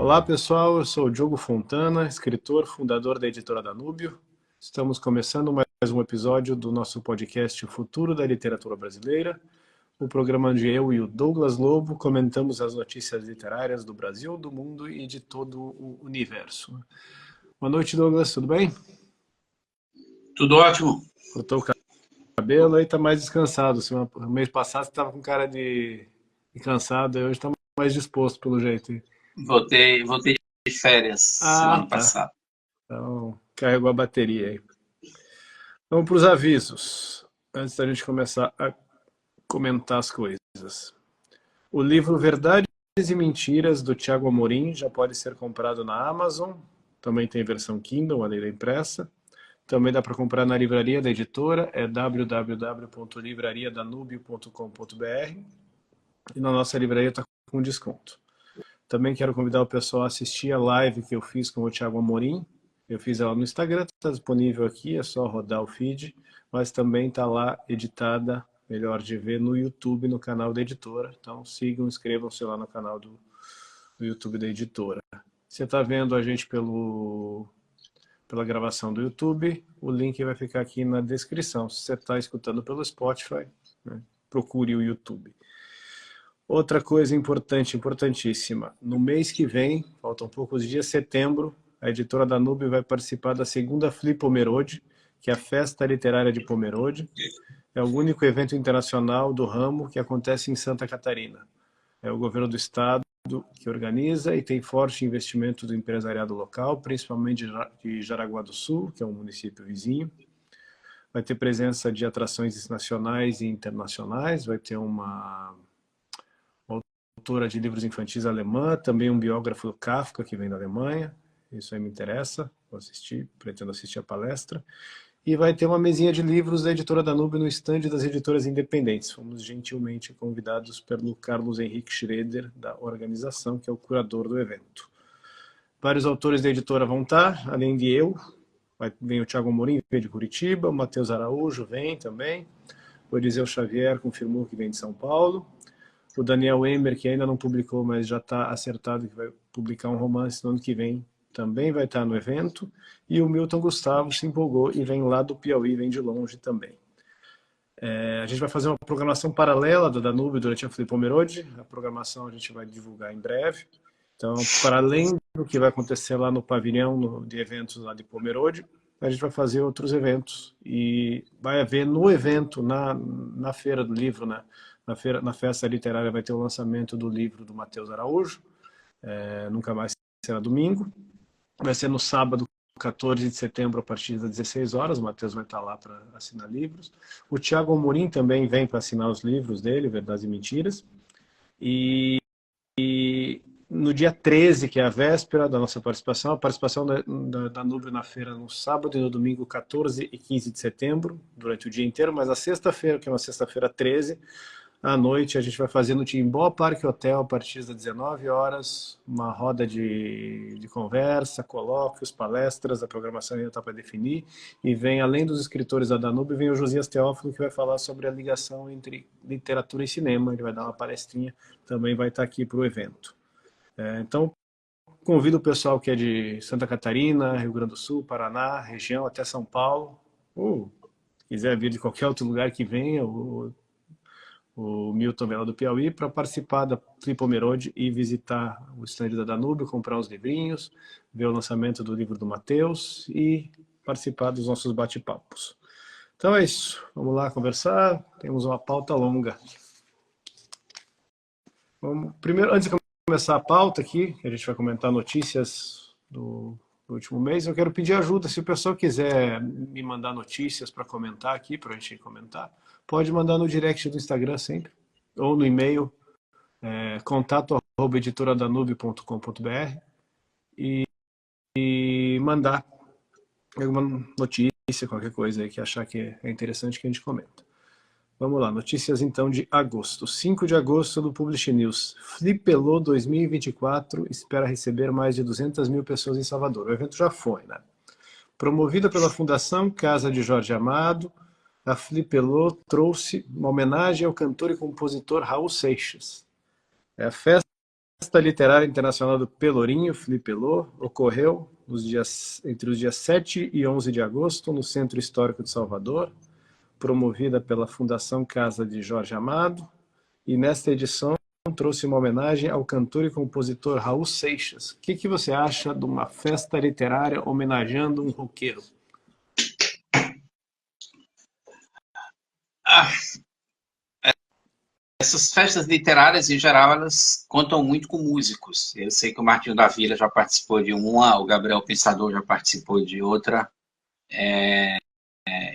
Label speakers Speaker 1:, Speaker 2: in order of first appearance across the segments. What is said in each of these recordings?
Speaker 1: Olá pessoal, eu sou o Diogo Fontana, escritor, fundador da editora Danúbio. Estamos começando mais um episódio do nosso podcast O Futuro da Literatura Brasileira, o programa onde eu e o Douglas Lobo comentamos as notícias literárias do Brasil, do mundo e de todo o universo. Boa noite, Douglas, tudo bem?
Speaker 2: Tudo ótimo.
Speaker 1: Cortou o cabelo aí, tá mais descansado. No mês passado você estava com cara de cansado, hoje está mais disposto pelo jeito.
Speaker 2: Voltei de férias
Speaker 1: Ah,
Speaker 2: semana
Speaker 1: tá.
Speaker 2: passada.
Speaker 1: Então, carregou a bateria aí. Vamos para os avisos, antes da gente começar a comentar as coisas. O livro Verdades e Mentiras, do Tiago Amorim, já pode ser comprado na Amazon. Também tem versão Kindle, além da impressa. Também dá para comprar na livraria da editora, é www.livrariadanubio.com.br. E na nossa livraria está com desconto. Também quero convidar o pessoal a assistir a live que eu fiz com o Tiago Amorim. Eu fiz ela no Instagram, está disponível aqui, é só rodar o feed, mas também está lá editada, melhor de ver, no YouTube, no canal da editora. Então sigam, inscrevam-se lá no canal do YouTube da editora. Você está vendo a gente pela gravação do YouTube, o link vai ficar aqui na descrição. Se você está escutando pelo Spotify, né, procure o YouTube. Outra coisa importante, importantíssima, no mês que vem, faltam poucos dias, setembro, a editora Danúbio vai participar da segunda Flipomerode, que é a Festa Literária de Pomerode. É o único evento internacional do ramo que acontece em Santa Catarina. É o governo do estado que organiza e tem forte investimento do empresariado local, principalmente de Jaraguá do Sul, que é um município vizinho. Vai ter presença de atrações nacionais e internacionais, vai ter uma autora de livros infantis alemã, também um biógrafo do Kafka, que vem da Alemanha. Isso aí me interessa, vou assistir, pretendo assistir a palestra. E vai ter uma mesinha de livros da editora Danúbio no estande das editoras independentes. Fomos gentilmente convidados pelo Carlos Henrique Schroeder, da organização, que é o curador do evento. Vários autores da editora vão estar, além de eu. Vem o Tiago Amorim, vem de Curitiba, o Matheus Araújo vem também. O Eliseu Xavier confirmou que vem de São Paulo. O Daniel Emer, que ainda não publicou, mas já está acertado que vai publicar um romance no ano que vem, também vai estar no evento. E o Milton Gustavo se empolgou e vem lá do Piauí, vem de longe também. A gente vai fazer uma programação paralela da Danúbio durante a Flipomerode. A programação a gente vai divulgar em breve. Então, para além do que vai acontecer lá no pavilhão de eventos lá de Pomerode, a gente vai fazer outros eventos. E vai haver no evento, na Feira do Livro, né? Na festa literária vai ter o lançamento do livro do Matheus Araújo, Nunca Mais Será Domingo. Vai ser no sábado, 14 de setembro, a partir das 16 horas. O Matheus vai estar lá para assinar livros. O Tiago Amorim também vem para assinar os livros dele, Verdades e Mentiras. E no dia 13, que é a véspera da nossa participação, a participação da Danúbio na feira no sábado e no domingo 14 e 15 de setembro, durante o dia inteiro, mas a sexta-feira, que é uma sexta-feira 13, à noite, a gente vai fazer no Timbó Parque Hotel, a partir das 19 horas, uma roda de conversa, colóquios, palestras, a programação ainda está para definir, e vem, além dos escritores da Danúbio, vem o Josias Teófilo, que vai falar sobre a ligação entre literatura e cinema, ele vai dar uma palestrinha, também vai estar aqui para o evento. Então, convido o pessoal que é de Santa Catarina, Rio Grande do Sul, Paraná, região, até São Paulo, ou quiser vir de qualquer outro lugar que venha, o Milton Vela do Piauí, para participar da Flipomerode e visitar o estande da Danúbio, comprar os livrinhos, ver o lançamento do livro do Matheus e participar dos nossos bate-papos. Então é isso, vamos lá conversar, temos uma pauta longa. Primeiro, antes de começar a pauta aqui, que a gente vai comentar notícias do último mês, eu quero pedir ajuda. Se o pessoal quiser me mandar notícias para comentar aqui, para a gente comentar, pode mandar no direct do Instagram sempre, ou no e-mail, contato@editoradanubio.com.br e mandar alguma notícia, qualquer coisa aí que achar que é interessante que a gente comenta. Vamos lá, notícias então de agosto. 5 de agosto do Publish News. Flipelô 2024 espera receber mais de 200 mil pessoas em Salvador. O evento já foi, né? Promovida pela Fundação Casa de Jorge Amado, a Flipelô trouxe uma homenagem ao cantor e compositor Raul Seixas. É a festa Literária Internacional do Pelourinho, Felipe Pelot, ocorreu entre os dias 7 e 11 de agosto no Centro Histórico de Salvador, promovida pela Fundação Casa de Jorge Amado, e nesta edição trouxe uma homenagem ao cantor e compositor Raul Seixas. O que você acha de uma festa literária homenageando um roqueiro?
Speaker 2: Essas festas literárias, em geral, elas contam muito com músicos. Eu sei que o Martinho da Vila já participou de uma, o Gabriel Pensador já participou de outra.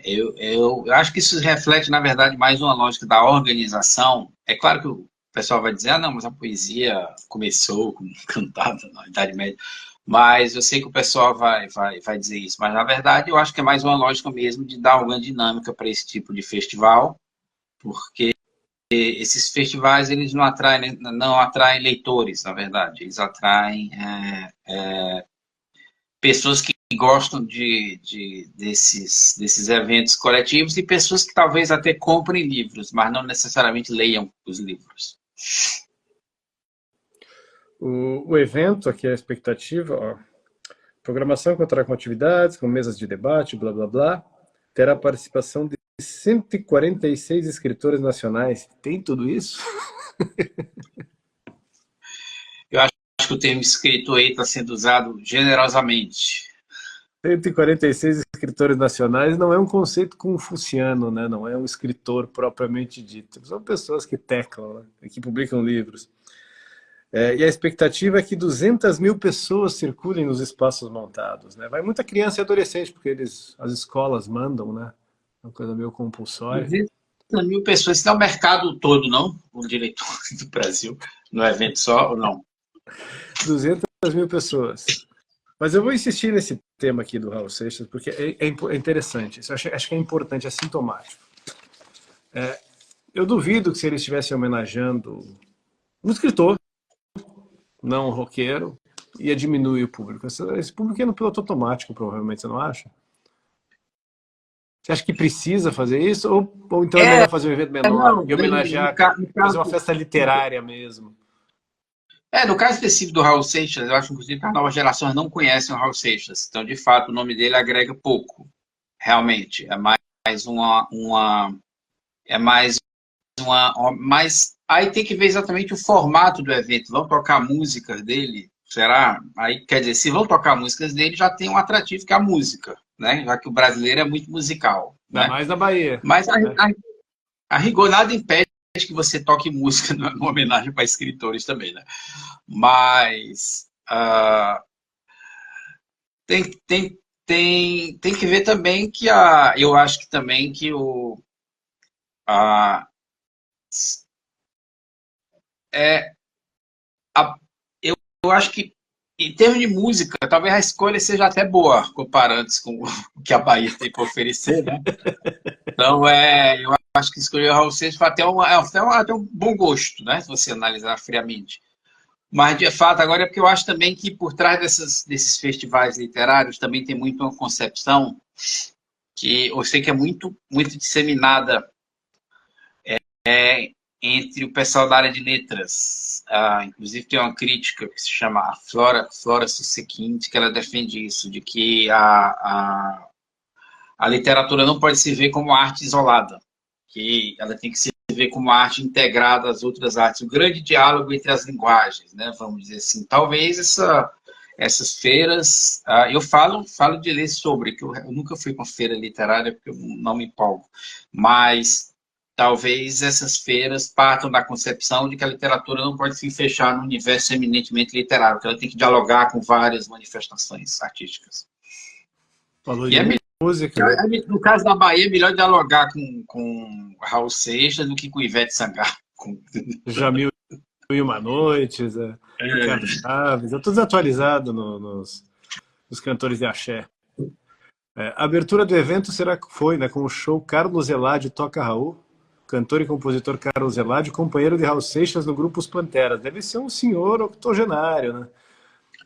Speaker 2: Eu acho que isso reflete, na verdade, mais uma lógica da organização. É claro que o pessoal vai dizer, não, mas a poesia começou como cantada na Idade Média. Mas eu sei que o pessoal vai dizer isso. Mas, na verdade, eu acho que é mais uma lógica mesmo de dar alguma dinâmica para esse tipo de festival, porque esses festivais eles não atraem leitores, na verdade. Eles atraem pessoas que gostam desses eventos coletivos e pessoas que talvez até comprem livros, mas não necessariamente leiam os livros.
Speaker 1: O evento, aqui é a expectativa, ó, programação contará com atividades, com mesas de debate, blá blá blá, terá participação de 146 escritores nacionais. Tem tudo isso?
Speaker 2: Eu acho que o termo escritor aí está sendo usado generosamente.
Speaker 1: 146 escritores nacionais não é um conceito confuciano, né? Não é um escritor propriamente dito. São pessoas que teclam, né? Que publicam livros. E a expectativa é que 200 mil pessoas circulem nos espaços montados, né? Vai muita criança e adolescente, porque as escolas mandam, né? É uma coisa meio compulsória.
Speaker 2: 200 mil pessoas, isso não é o mercado todo, não? O diretor do Brasil, no evento só, ou não?
Speaker 1: 200 mil pessoas. Mas eu vou insistir nesse tema aqui do Raul Seixas, porque é interessante. Isso acho que é importante, é sintomático. Eu duvido que se ele estivesse homenageando um escritor, não um roqueiro, ia diminuir o público. Esse público ia no piloto automático, provavelmente, você não acha? Você acha que precisa fazer isso? Ou então é melhor fazer um evento menor e homenagear, fazer uma festa literária mesmo?
Speaker 2: No caso específico do Raul Seixas, eu acho, inclusive, que as novas gerações não conhecem o Raul Seixas. Então, de fato, o nome dele agrega pouco, realmente. É mais mas aí tem que ver exatamente o formato do evento. Vão tocar músicas dele? Será? Aí, quer dizer, se vão tocar músicas dele, já tem um atrativo que é a música, né? Já que o brasileiro é muito musical.
Speaker 1: Ainda mais na Bahia.
Speaker 2: Mas a rigor nada impede que você toque música numa homenagem para escritores também, né? Mas tem que ver também que eu acho que também que eu acho que em termos de música, talvez a escolha seja até boa, comparando com o que a Bahia tem para oferecer, né? Então, eu acho que escolher o Raul Seixas foi até um bom gosto, né? Se você analisar friamente. Mas, de fato, agora é porque eu acho também que por trás desses festivais literários também tem muito uma concepção que eu sei que é muito, muito disseminada entre o pessoal da área de letras. Inclusive, tem uma crítica que se chama a Flora Susequinte, que ela defende isso, de que a literatura não pode se ver como arte isolada, que ela tem que se ver como arte integrada às outras artes, o grande diálogo entre as linguagens, né? Vamos dizer assim. Talvez essas feiras, eu falo de ler sobre, que eu nunca fui com feira literária, porque eu não me empolgo, mas talvez essas feiras partam da concepção de que a literatura não pode se fechar no universo eminentemente literário, que ela tem que dialogar com várias manifestações artísticas.
Speaker 1: Falou de música.
Speaker 2: No caso da Bahia, é melhor dialogar com Raul Seixas do que com Ivete Sangalo.
Speaker 1: Jamil e Uma Noites, Ricardo Chaves, é tudo desatualizado nos cantores de axé. A abertura do evento foi, né, com o show Carlos Eladio Toca Raul, cantor e compositor Carlos Eladio, companheiro de Raul Seixas no grupo Os Panteras. Deve ser um senhor octogenário, né?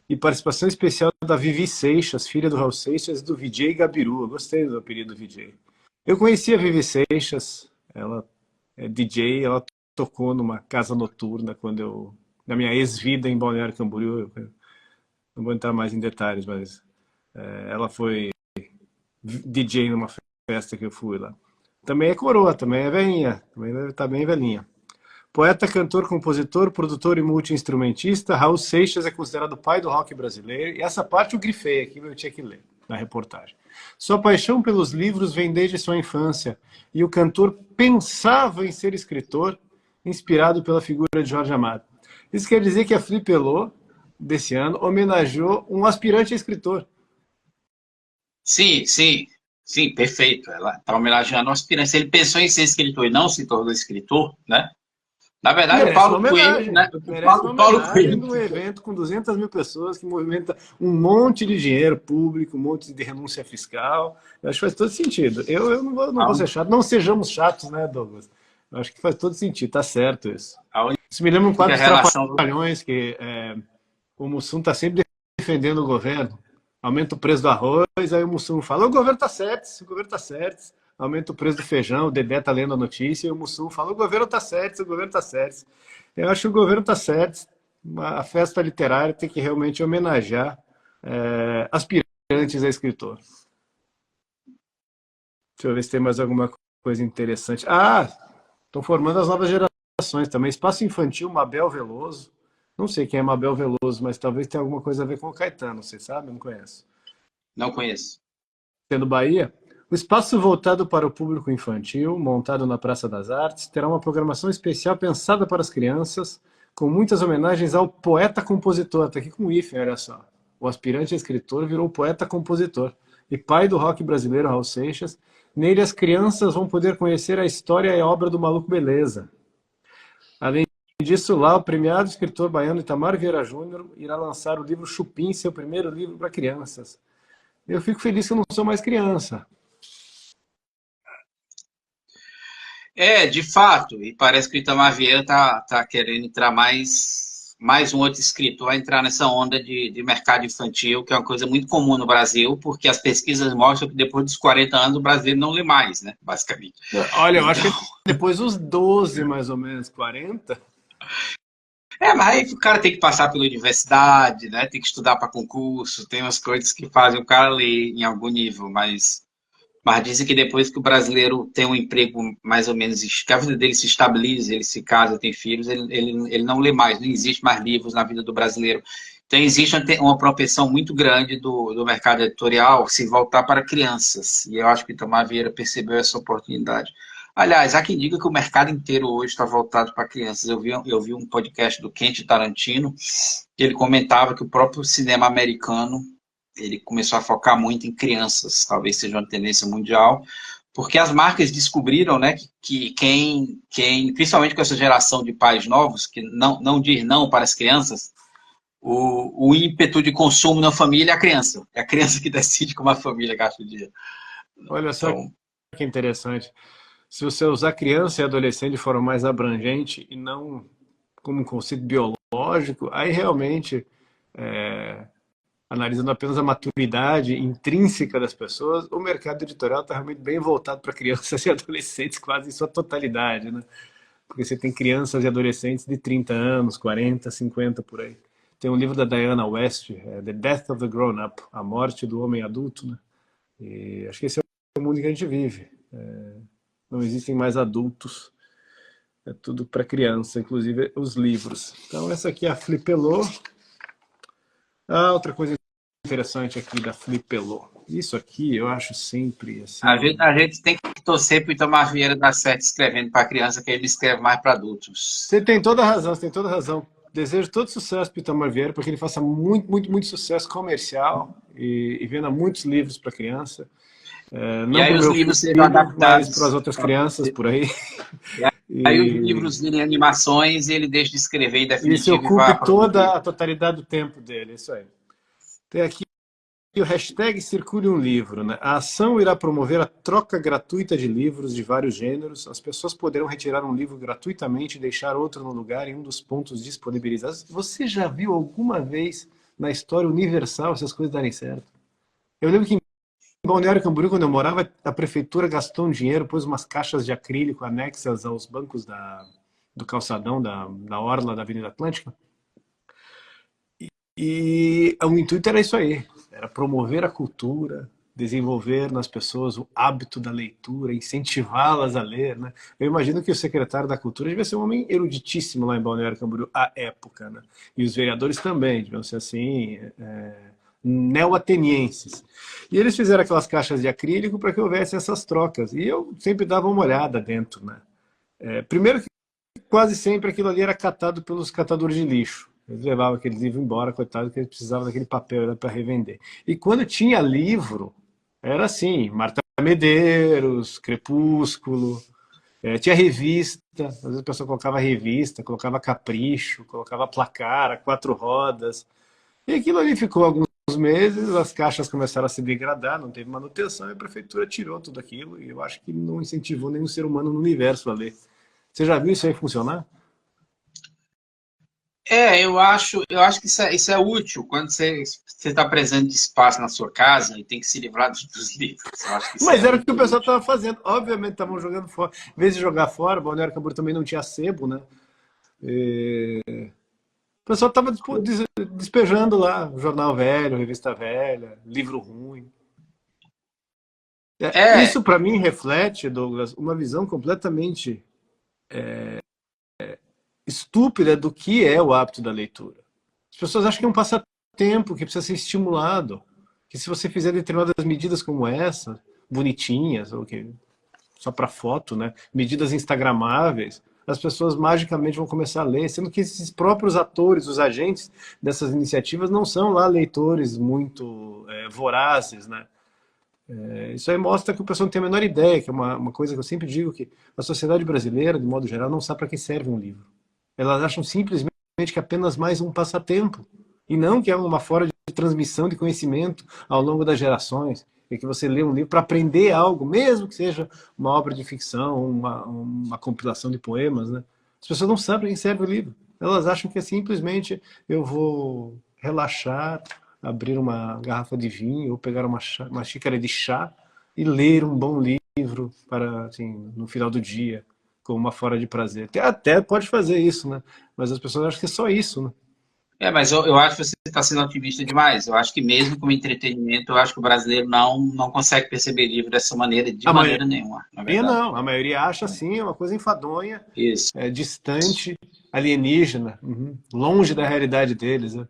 Speaker 1: E participação especial da Vivi Seixas, filha do Raul Seixas, e do VJ Gabiru. Eu gostei do apelido VJ. Eu conheci a Vivi Seixas, ela é DJ, ela tocou numa casa noturna quando eu da minha ex-vida em Balneário Camboriú. Eu não vou entrar mais em detalhes, mas ela foi DJ numa festa que eu fui lá. Também é coroa, também é velhinha, também deve estar bem velhinha. Poeta, cantor, compositor, produtor e multi-instrumentista, Raul Seixas é considerado o pai do rock brasileiro. E essa parte eu grifei aqui, eu tinha que ler na reportagem. Sua paixão pelos livros vem desde sua infância. E o cantor pensava em ser escritor, inspirado pela figura de Jorge Amado. Isso quer dizer que a Flipelô, desse ano, homenageou um aspirante a escritor.
Speaker 2: Sim, sim, sim, perfeito. Ela está homenageando o aspirante. Se ele pensou em ser escritor e não se tornou escritor, né? Na verdade, o
Speaker 1: Merece uma
Speaker 2: Paulo Coelho,
Speaker 1: homenagem.
Speaker 2: né?
Speaker 1: Merece uma
Speaker 2: O Paulo
Speaker 1: homenagem
Speaker 2: Coelho.
Speaker 1: de um evento com 200 mil pessoas que movimenta um monte de dinheiro público, um monte de renúncia fiscal. Eu acho que faz todo sentido. Eu não vou ser chato. Não sejamos chatos, né, Douglas? Eu acho que faz todo sentido. Tá certo isso.
Speaker 2: A única
Speaker 1: Isso me lembra um quadro dos
Speaker 2: relação do...
Speaker 1: Trapalhões, que o Mussum está sempre defendendo o governo. Aumenta o preço do arroz, aí o Mussum fala, o governo tá certo, o governo tá certo. Aumenta o preço do feijão, o Dedé tá lendo a notícia, e o Mussum fala, o governo tá certo, o governo tá certo. Eu acho que o governo tá certo. A festa literária tem que realmente homenagear aspirantes a escritor. Deixa eu ver se tem mais alguma coisa interessante. Estão formando as novas gerações também. Espaço Infantil, Mabel Veloso. Não sei quem é Mabel Veloso, mas talvez tenha alguma coisa a ver com o Caetano. Você sabe? Eu não conheço.
Speaker 2: Não conheço.
Speaker 1: Sendo Bahia, o espaço voltado para o público infantil, montado na Praça das Artes, terá uma programação especial pensada para as crianças, com muitas homenagens ao poeta-compositor. Está aqui com o hífen, olha só. O aspirante a escritor virou poeta-compositor e pai do rock brasileiro, Raul Seixas. Nele, as crianças vão poder conhecer a história e a obra do Maluco Beleza. Além disso, lá, o premiado escritor baiano Itamar Vieira Júnior irá lançar o livro Chupim, seu primeiro livro para crianças. Eu fico feliz que eu não sou mais criança.
Speaker 2: De fato, e parece que o Itamar Vieira tá querendo entrar mais um outro escritor a entrar nessa onda de mercado infantil, que é uma coisa muito comum no Brasil, porque as pesquisas mostram que depois dos 40 anos o brasileiro não lê mais, né, basicamente.
Speaker 1: Olha, eu acho que depois dos 12, mais ou menos, 40...
Speaker 2: Mas aí o cara tem que passar pela universidade, né? Tem que estudar para concurso, tem umas coisas que fazem o cara ler em algum nível, mas dizem que depois que o brasileiro tem um emprego mais ou menos, que a vida dele se estabiliza, ele se casa, tem filhos, ele não lê mais, não existe mais livros na vida do brasileiro. Então existe uma propensão muito grande do mercado editorial se voltar para crianças, e eu acho que o Itamar Vieira percebeu essa oportunidade. Aliás, há quem diga que o mercado inteiro hoje está voltado para crianças. Eu vi um podcast do Quentin Tarantino, que ele comentava que o próprio cinema americano ele começou a focar muito em crianças, talvez seja uma tendência mundial, porque as marcas descobriram, né, que quem principalmente com essa geração de pais novos, que não diz não para as crianças, o ímpeto de consumo na família é a criança. É a criança que decide como a família gasta o dinheiro.
Speaker 1: Olha só que interessante. Se você usar criança e adolescente de forma mais abrangente e não como um conceito biológico, aí realmente, analisando apenas a maturidade intrínseca das pessoas, o mercado editorial está realmente bem voltado para crianças e adolescentes quase em sua totalidade, né? Porque você tem crianças e adolescentes de 30 anos, 40, 50, por aí. Tem um livro da Diana West, The Death of the Grown Up, A Morte do Homem Adulto, né? E acho que esse é o mundo que a gente vive. Não existem mais adultos, é tudo para criança, inclusive os livros. Então essa aqui é a Flipelô. Outra coisa interessante aqui da Flipelô. Isso aqui eu acho sempre assim...
Speaker 2: A gente tem que torcer para o Itamar Vieira dar certo escrevendo para criança, que ele escreve mais para adultos.
Speaker 1: Você tem toda a razão, você tem toda a razão. Desejo todo sucesso para o Itamar Vieira, para que ele faça muito, muito, muito sucesso comercial e venda muitos livros para criança. Não
Speaker 2: e aí os livros sejam adaptados,
Speaker 1: mas para as outras crianças por aí.
Speaker 2: Aí os livros virem animações e ele deixa de escrever em definitivo.
Speaker 1: E se ocupe toda a totalidade do tempo dele, isso aí. Tem aqui o hashtag Circule um Livro, né? A ação irá promover a troca gratuita de livros de vários gêneros. As pessoas poderão retirar um livro gratuitamente e deixar outro no lugar em um dos pontos disponibilizados. Você já viu alguma vez na história universal essas coisas darem certo? Eu lembro que em Balneário Camboriú, quando eu morava, a prefeitura gastou um dinheiro, pôs umas caixas de acrílico anexas aos bancos do calçadão da orla da Avenida Atlântica. E o intuito era isso aí, era promover a cultura, desenvolver nas pessoas o hábito da leitura, incentivá-las a ler, né? Eu imagino que o secretário da Cultura devia ser um homem eruditíssimo lá em Balneário Camboriú, à época, né? E os vereadores também, deviam ser assim, neo-atenienses. E eles fizeram aquelas caixas de acrílico para que houvesse essas trocas. E eu sempre dava uma olhada dentro, né? Primeiro que quase sempre aquilo ali era catado pelos catadores de lixo. Eles levavam aquele livro embora, coitado, que eles precisavam daquele papel para revender. E quando tinha livro, era assim, Marta Medeiros, Crepúsculo, tinha revista, às vezes a pessoa colocava revista, colocava Capricho, colocava Placar, a quatro rodas. E aquilo ali ficou alguns meses, as caixas começaram a se degradar, não teve manutenção, e a prefeitura tirou tudo aquilo, e eu acho que não incentivou nenhum ser humano no universo a ler. Você já viu isso aí funcionar?
Speaker 2: Eu acho que isso é útil quando você está precisando de espaço na sua casa e tem que se livrar dos livros. Eu acho que isso é
Speaker 1: Mas era o que
Speaker 2: muito
Speaker 1: o pessoal
Speaker 2: útil.
Speaker 1: estava fazendo. Obviamente estavam jogando fora. Em vez de jogar fora, Balneário Camboriú também não tinha sebo, né? O pessoal estava despejando lá jornal velho, revista velha, livro ruim.
Speaker 2: É,
Speaker 1: Isso para mim reflete, Douglas, uma visão completamente estúpida do que é o hábito da leitura. As pessoas acham que é um passatempo, que precisa ser estimulado, que se você fizer determinadas medidas como essa, bonitinhas, ou que só para foto, né? Medidas instagramáveis, as pessoas magicamente vão começar a ler, sendo que esses próprios atores, os agentes dessas iniciativas não são lá leitores muito vorazes, né? Isso aí mostra que o pessoal não tem a menor ideia, que é uma coisa que eu sempre digo, que a sociedade brasileira, de modo geral, não sabe para que serve um livro. Elas acham simplesmente que é apenas mais um passatempo, e não que é uma forma de transmissão de conhecimento ao longo das gerações, e que você lê um livro para aprender algo, mesmo que seja uma obra de ficção, uma compilação de poemas, né? As pessoas não sabem para que serve o livro. Elas acham que é simplesmente eu vou relaxar, abrir uma garrafa de vinho ou pegar uma xícara de chá e ler um bom livro para, assim, no final do dia, como uma forma de prazer. Até pode fazer isso, né? Mas as pessoas acham que é só isso, né?
Speaker 2: mas eu acho que você está sendo otimista demais. Eu acho que mesmo como entretenimento, eu acho que o brasileiro não consegue perceber livro dessa maneira, de
Speaker 1: A
Speaker 2: maneira
Speaker 1: maioria
Speaker 2: nenhuma, na verdade.
Speaker 1: não, a maioria acha assim, é uma coisa enfadonha,
Speaker 2: Isso.
Speaker 1: distante, alienígena, longe da realidade deles, né?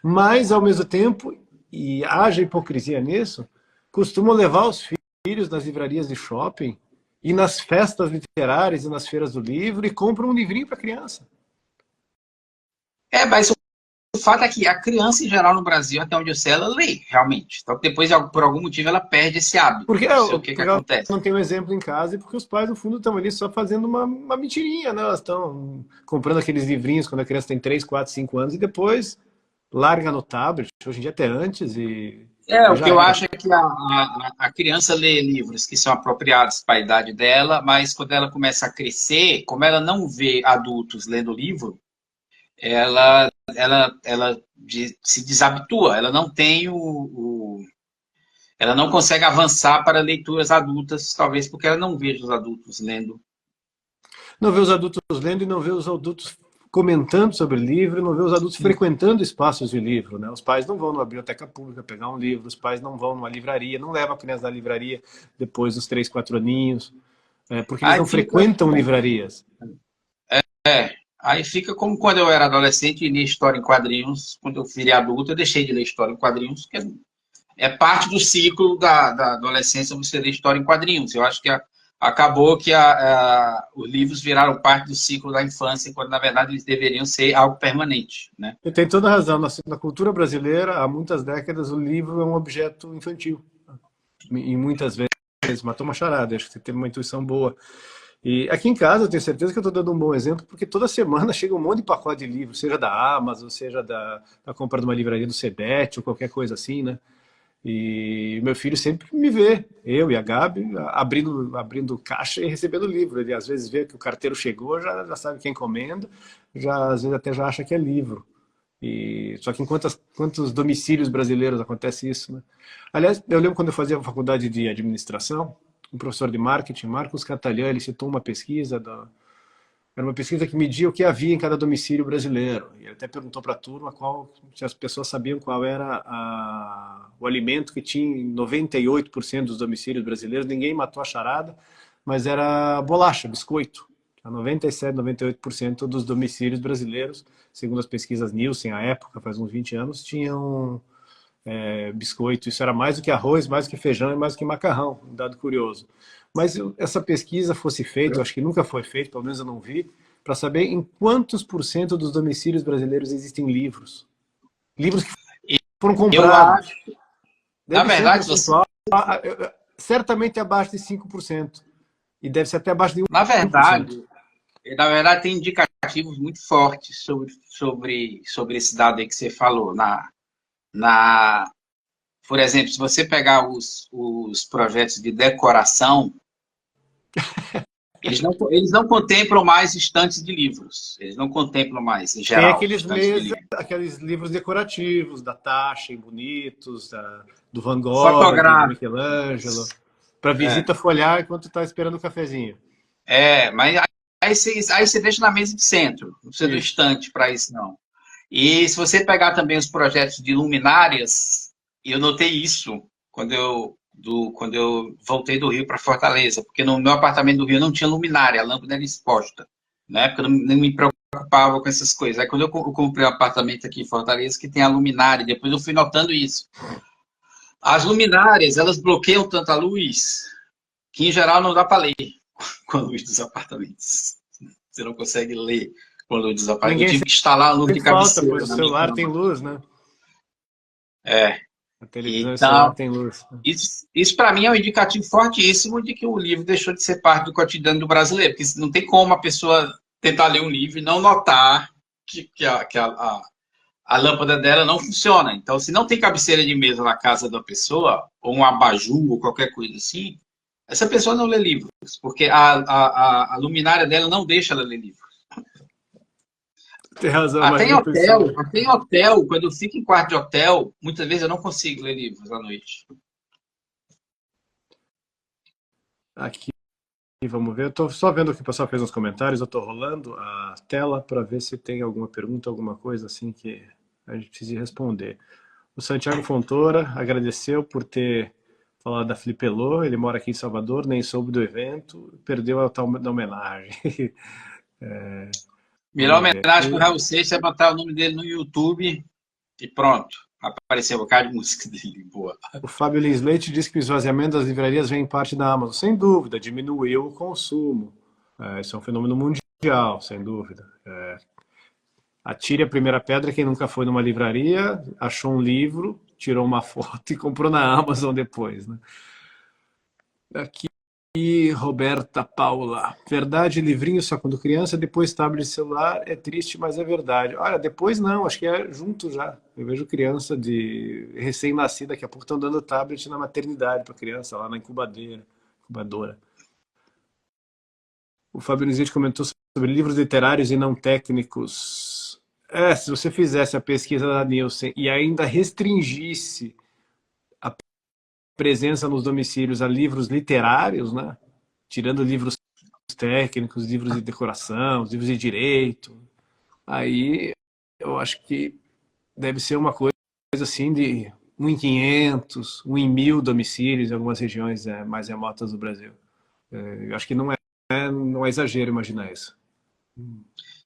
Speaker 1: Mas, ao mesmo tempo, e haja hipocrisia nisso, costumam levar os filhos nas livrarias de shopping e nas festas literárias e nas feiras do livro e compram um livrinho para criança.
Speaker 2: Mas o fato é que a criança, em geral, no Brasil, até onde eu sei, ela lê, realmente. Então, depois, por algum motivo, ela perde esse hábito.
Speaker 1: Porque,
Speaker 2: Não sei o que que
Speaker 1: porque ela
Speaker 2: acontece.
Speaker 1: não tem um exemplo em casa e porque os pais, no fundo, estão ali só fazendo uma mentirinha, né? Elas estão comprando aqueles livrinhos quando a criança tem 3, 4, 5 anos e depois larga no tablet, hoje em dia até antes, e
Speaker 2: O que
Speaker 1: já
Speaker 2: eu
Speaker 1: era.
Speaker 2: acho é que a criança lê livros que são apropriados para a idade dela, mas quando ela começa a crescer, como ela não vê adultos lendo livro, ela se desabitua, ela não tem ela não consegue avançar para leituras adultas, talvez porque ela não veja os adultos lendo.
Speaker 1: Não vê os adultos lendo e não vê os adultos comentando sobre livro, não vê os adultos frequentando espaços de livro, né? Os pais não vão numa biblioteca pública pegar um livro, os pais não vão numa livraria, não levam a criança na livraria depois dos 3, 4 aninhos, porque eles
Speaker 2: Aí
Speaker 1: não
Speaker 2: fica,
Speaker 1: frequentam livrarias.
Speaker 2: aí fica como quando eu era adolescente e lia história em quadrinhos. Quando eu virei adulto, eu deixei de ler história em quadrinhos, que é parte do ciclo da adolescência você ler história em quadrinhos. Eu acho que acabou que os livros viraram parte do ciclo da infância, quando na verdade eles deveriam ser algo permanente, né?
Speaker 1: E tem toda a razão. Na cultura brasileira, há muitas décadas, o livro é um objeto infantil. E muitas vezes, matou uma charada, acho que você teve uma intuição boa. E aqui em casa eu tenho certeza que eu estou dando um bom exemplo, porque toda semana chega um monte de pacote de livros, seja da Amazon, seja da compra de uma livraria do Cebet, ou qualquer coisa assim, né? E meu filho sempre me vê, eu e a Gabi, abrindo caixa e recebendo livro. Ele às vezes vê que o carteiro chegou, já sabe quem encomenda, às vezes até já acha que é livro. Só que em quantos domicílios brasileiros acontece isso, né? Aliás, eu lembro quando eu fazia a faculdade de administração, um professor de marketing, Marcos Catalhã, ele citou uma pesquisa Era uma pesquisa que media o que havia em cada domicílio brasileiro. E ele até perguntou para a turma se as pessoas sabiam qual era o alimento que tinha em 98% dos domicílios brasileiros. Ninguém matou a charada, mas era bolacha, biscoito. 97, 98% dos domicílios brasileiros, segundo as pesquisas Nielsen, à época, faz uns 20 anos, tinham biscoito. Isso era mais do que arroz, mais do que feijão e mais do que macarrão, um dado curioso. Mas essa pesquisa fosse feita, eu acho que nunca foi feita, pelo menos eu não vi, para saber em quantos por cento dos domicílios brasileiros existem livros. Livros que foram
Speaker 2: Eu
Speaker 1: comprados.
Speaker 2: acho, na
Speaker 1: Deve ser um
Speaker 2: verdade, você,
Speaker 1: percentual, certamente abaixo de 5%. E deve ser até abaixo de
Speaker 2: na
Speaker 1: 1%.
Speaker 2: verdade, na verdade, tem indicativos muito fortes sobre esse dado aí que você falou. Por exemplo, se você pegar os projetos de decoração, eles não contemplam mais estantes de livros. Eles não contemplam mais, em
Speaker 1: Tem
Speaker 2: geral, estantes de livros.
Speaker 1: aqueles livros decorativos, da Taschen, bonitos, do Van Gogh, do
Speaker 2: Fotográfico.
Speaker 1: Michelangelo, para
Speaker 2: É,
Speaker 1: visita folhear enquanto está esperando o cafezinho.
Speaker 2: mas aí você deixa na mesa de centro, não precisa do
Speaker 1: Isso.
Speaker 2: estante para isso, não. E se você pegar também os projetos de luminárias, eu notei isso quando eu voltei do Rio para Fortaleza, porque no meu apartamento do Rio não tinha luminária, a lâmpada era exposta, né? Porque eu não me preocupava com essas coisas. Aí quando eu comprei um apartamento aqui em Fortaleza que tem a luminária, depois eu fui notando isso. As luminárias, elas bloqueiam tanta luz que em geral não dá para ler com a luz dos apartamentos. Você não consegue ler com a luz dos apartamentos. Eu
Speaker 1: Ninguém
Speaker 2: tive que instalar a luz de
Speaker 1: sente falta,
Speaker 2: cabeceira
Speaker 1: pois o
Speaker 2: na minha
Speaker 1: celular tem
Speaker 2: cama.
Speaker 1: luz, né?
Speaker 2: É,
Speaker 1: A televisão e o celular
Speaker 2: então,
Speaker 1: tem luz.
Speaker 2: isso para mim é um indicativo fortíssimo de que o livro deixou de ser parte do cotidiano do brasileiro, porque não tem como a pessoa tentar ler um livro e não notar a lâmpada dela não funciona. Então, se não tem cabeceira de mesa na casa da pessoa, ou um abajur, ou qualquer coisa assim, essa pessoa não lê livros, porque a luminária dela não deixa ela ler livros.
Speaker 1: Tem razão, imagina a pessoa.
Speaker 2: Até em hotel, quando eu fico em quarto de hotel, muitas vezes eu não consigo ler livros à noite.
Speaker 1: Aqui, vamos ver. Eu estou só vendo que o pessoal fez uns comentários. Eu estou rolando a tela para ver se tem alguma pergunta, alguma coisa assim que a gente precise responder. O Santiago Fontoura agradeceu por ter falado da Flipelô. Ele mora aqui em Salvador, nem soube do evento, perdeu a tal da homenagem.
Speaker 2: Melhor
Speaker 1: Vamos ver.
Speaker 2: homenagem para o Raul Seixas é botar o nome dele no YouTube e pronto. Apareceu um bocado de música dele, boa.
Speaker 1: O Fábio Lins Leite disse que o esvaziamento das livrarias vem em parte da Amazon. Sem dúvida, diminuiu o consumo. Isso é um fenômeno mundial, sem dúvida. Atire a primeira pedra quem nunca foi numa livraria, achou um livro, tirou uma foto e comprou na Amazon depois. Né? Aqui, Roberta Paula. Verdade, livrinho só quando criança, depois tablet e celular. É triste, mas é verdade. Olha, depois não, acho que é junto já. Eu vejo criança de recém-nascida, daqui a pouco estão dando tablet na maternidade para criança, lá na incubadora. O Fábio Nizite comentou sobre livros literários e não técnicos. Se você fizesse a pesquisa da Nielsen e ainda restringisse a presença nos domicílios a livros literários, né? Tirando livros técnicos, livros de decoração, livros de direito, aí eu acho que deve ser uma coisa assim de 1 em 500, 1 em 1000 domicílios em algumas regiões mais remotas do Brasil. Eu acho que não é exagero imaginar isso.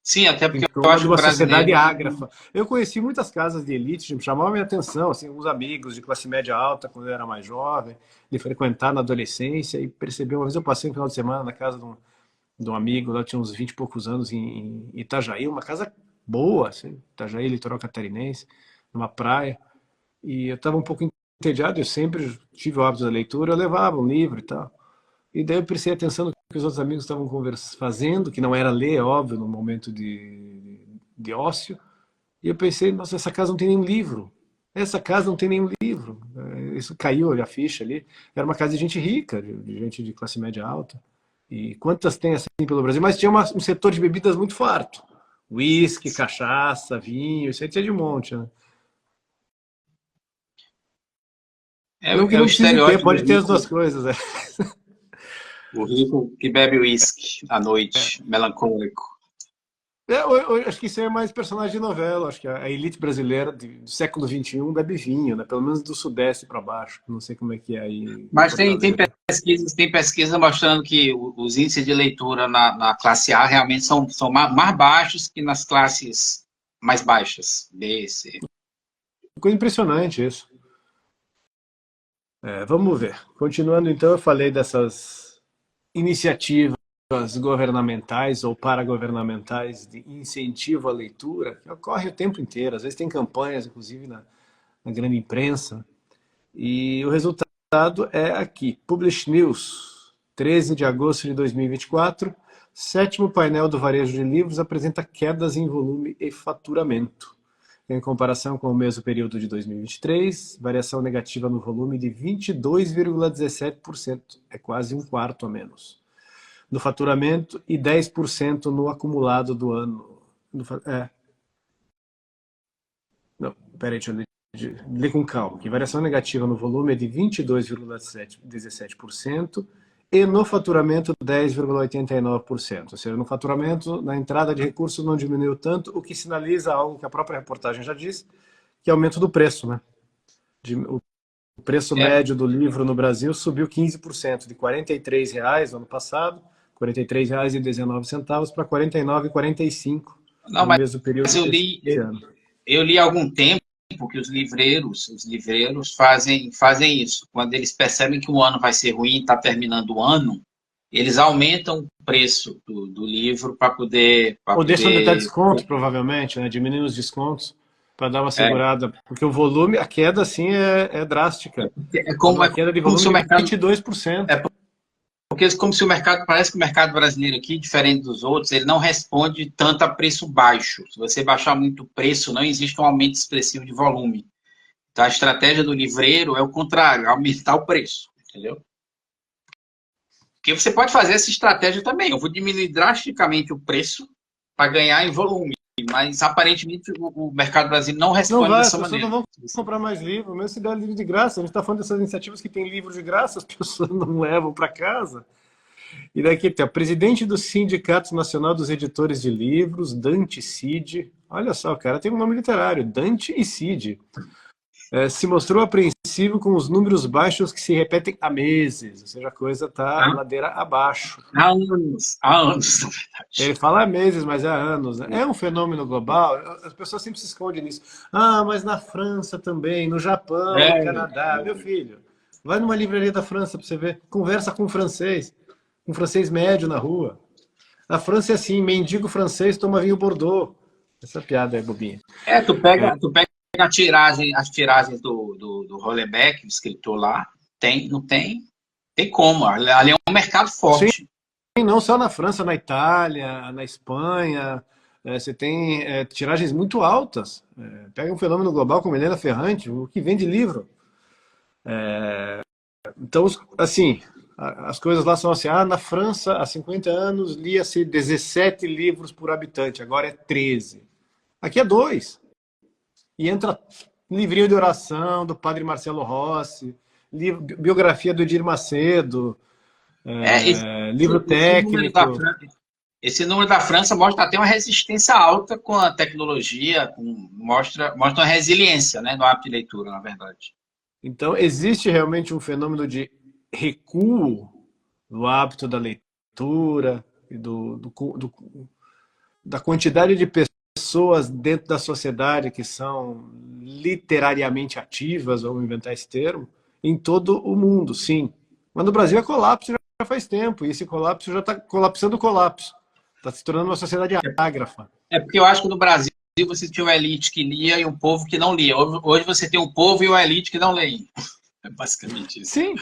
Speaker 2: Sim, até
Speaker 1: Em
Speaker 2: porque eu
Speaker 1: toda
Speaker 2: acho que o
Speaker 1: uma sociedade
Speaker 2: brasileiro...
Speaker 1: ágrafa. Eu conheci muitas casas de elite, me chamavam a minha atenção, assim, uns amigos de classe média alta, quando eu era mais jovem, de frequentar na adolescência, e percebi, uma vez eu passei um final de semana na casa de um amigo, lá tinha uns 20 e poucos anos, em Itajaí, uma casa boa, assim, Itajaí, litoral catarinense, numa praia, e eu estava um pouco entediado, eu sempre tive o hábito da leitura, eu levava um livro e tal. E daí eu prestei atenção no que os outros amigos estavam fazendo, que não era ler, óbvio, no momento de ócio. E eu pensei, nossa, essa casa não tem nenhum livro. Essa casa não tem nenhum livro. Isso caiu a ficha ali. Era uma casa de gente rica, de gente de classe média alta. E quantas tem assim pelo Brasil? Mas tinha um setor de bebidas muito farto. Whisky, cachaça, vinho, isso aí tinha de um monte, né? Não que
Speaker 2: É o
Speaker 1: não precise ter,
Speaker 2: estereótipo do
Speaker 1: pode ter as duas
Speaker 2: rico,
Speaker 1: coisas.
Speaker 2: o rico que bebe uísque à noite, melancólico.
Speaker 1: Acho que isso é mais personagem de novela. Acho que a elite brasileira do século XXI bebe vinho, né? Pelo menos do Sudeste para baixo. Não sei como é que é aí em
Speaker 2: Mas tem
Speaker 1: Fortaleza.
Speaker 2: pesquisa mostrando que os índices de leitura na classe A realmente são mais baixos que nas classes mais baixas, B, C.
Speaker 1: Ficou impressionante isso. Vamos ver. Continuando, então, eu falei dessas iniciativas governamentais ou paragovernamentais de incentivo à leitura, que ocorre o tempo inteiro. Às vezes tem campanhas, inclusive na grande imprensa. E o resultado é aqui. Publish News, 13 de agosto de 2024. Sétimo painel do varejo de livros apresenta quedas em volume e faturamento. Em comparação com o mesmo período de 2023, variação negativa no volume de 22,17%, é quase um quarto a menos. No faturamento e 10% no acumulado do ano. Não, peraí, deixa eu ler com calma. Que variação negativa no volume é de 22,17% e no faturamento 10,89%. Ou seja, no faturamento, na entrada de recursos não diminuiu tanto, o que sinaliza algo que a própria reportagem já disse, que é aumento do preço, né? O preço médio do livro no Brasil subiu 15%, de R$ 43,00 no ano passado, R$ 43,19 para R$ 49,45 no mesmo período desse ano.
Speaker 2: Eu li há algum tempo que os livreiros fazem isso. Quando eles percebem que o ano vai ser ruim, está terminando o ano, eles aumentam o preço do livro para poder...
Speaker 1: Ou deixam de dar desconto, provavelmente, né? Diminuem os descontos para dar uma segurada. Porque o volume, a queda, assim, é drástica.
Speaker 2: É como
Speaker 1: uma queda de volume de 22%.
Speaker 2: Porque como se parece que o mercado brasileiro aqui, diferente dos outros, ele não responde tanto a preço baixo. Se você baixar muito o preço, não existe um aumento expressivo de volume. Então, a estratégia do livreiro é o contrário, aumentar o preço, entendeu? Porque você pode fazer essa estratégia também. Eu vou diminuir drasticamente o preço para ganhar em volume. Mas, aparentemente, o mercado brasileiro não responde dessa maneira.
Speaker 1: As pessoas não vão comprar mais livro, mesmo se der livro de graça. A gente está falando dessas iniciativas que tem livro de graça, as pessoas não levam para casa. E daqui tem o presidente do Sindicato Nacional dos Editores de Livros, Dante Cid. Olha só, o cara tem um nome literário, Dante e Cid. Se mostrou apreensivo com os números baixos que se repetem há meses. Ou seja, a coisa está ladeira abaixo.
Speaker 2: Há anos, na verdade.
Speaker 1: Ele fala há meses, mas há anos. Né? É um fenômeno global. As pessoas sempre se escondem nisso. Mas na França também, no Japão, no Canadá. Meu filho, vai numa livraria da França para você ver. Conversa com um francês médio na rua. Na França é assim, mendigo francês toma vinho Bordeaux. Essa piada é bobinha.
Speaker 2: Tu pega as tiragens do Hollenbeck, do escritor lá, não tem como. Ali é um mercado forte.
Speaker 1: Sim, não só na França, na Itália, na Espanha, você tem tiragens muito altas. Pega um fenômeno global como Helena Ferrante, o que vende livro. Então, assim, as coisas lá são assim, na França, há 50 anos, lia-se 17 livros por habitante, agora é 13. Aqui é 2. E entra livrinho de oração do padre Marcelo Rossi, biografia do Edir Macedo, livro técnico.
Speaker 2: Esse número da França mostra até uma resistência alta com a tecnologia, mostra uma resiliência, né, no hábito de leitura, na verdade.
Speaker 1: Então, existe realmente um fenômeno de recuo do hábito da leitura e da quantidade de pessoas dentro da sociedade que são literariamente ativas, vamos inventar esse termo, em todo o mundo, sim. Mas no Brasil é colapso já faz tempo, e esse colapso já está colapsando o colapso. Está se tornando uma sociedade ágrafa.
Speaker 2: Porque eu acho que no Brasil você tinha uma elite que lia e um povo que não lia. Hoje você tem um povo e uma elite que não lê. É basicamente isso.
Speaker 1: Sim.